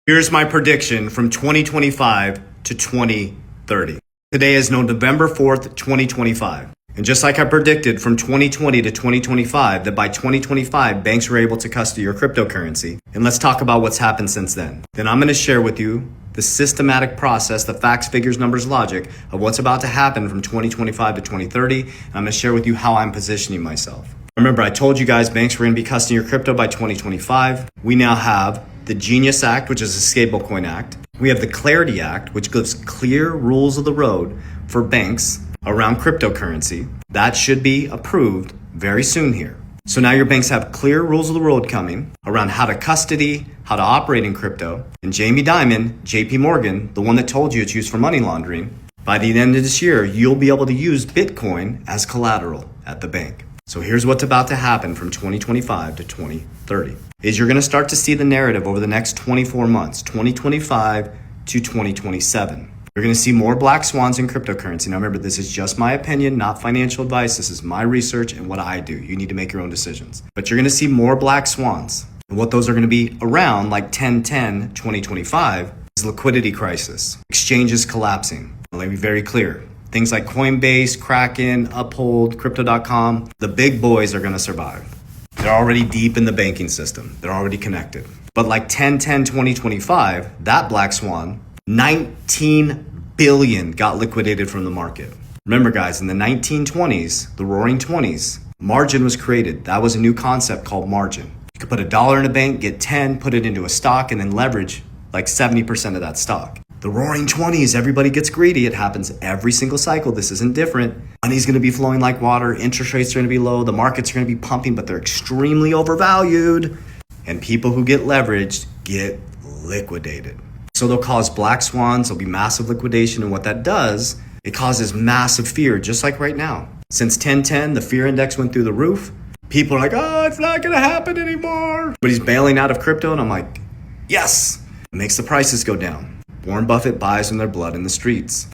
Here's my prediction from 2025 to 2030. Today is November 4th, 2025. And just like I predicted from 2020 to 2025, that by 2025, banks were able to custody your cryptocurrency. And let's talk about what's happened since then. Then I'm going to share with you the systematic process, the facts, figures, numbers, logic of what's about to happen from 2025 to 2030. And I'm going to share with you how I'm positioning myself. Remember, I told you guys banks were going to be custodying your crypto by 2025. We now have the Genius Act, which is a stablecoin act. We have the Clarity Act, which gives clear rules of the road for banks around cryptocurrency. That should be approved very soon here. So now your banks have clear rules of the road coming around how to custody, how to operate in crypto. And Jamie Dimon, JP Morgan, the one that told you it's used for money laundering, by the end of this year, you'll be able to use Bitcoin as collateral at the bank. So here's what's about to happen from 2025 to 2030. Is you're going to start to see the narrative over the next 24 months, 2025 to 2027. You're going to see more black swans in cryptocurrency. Now remember, this is just my opinion, not financial advice. This is my research and what I do. You need to make your own decisions. But you're going to see more black swans. And what those are going to be around, like 10/10/2025, is liquidity crisis. Exchanges collapsing. Let me be very clear. Things like Coinbase, Kraken, Uphold, Crypto.com, the big boys are going to survive. They're already deep in the banking system. They're already connected. But like 10/10/2025, that black swan, 19 billion got liquidated from the market. Remember guys, in the 1920s, the roaring 20s, margin was created. That was a new concept called margin. You could put $1 in a bank, get 10, put it into a stock, and then leverage like 70% of that stock. The roaring 20s, everybody gets greedy. It happens every single cycle. This isn't different. Money's going to be flowing like water. Interest rates are going to be low. The markets are going to be pumping, but they're extremely overvalued. And people who get leveraged get liquidated. So they'll cause black swans. There'll be massive liquidation. And what that does, it causes massive fear, just like right now. Since 10/10, the fear index went through the roof. People are like, oh, it's not going to happen anymore. But he's bailing out of crypto. And I'm like, yes, it makes the prices go down. Warren Buffett buys in their blood in the streets.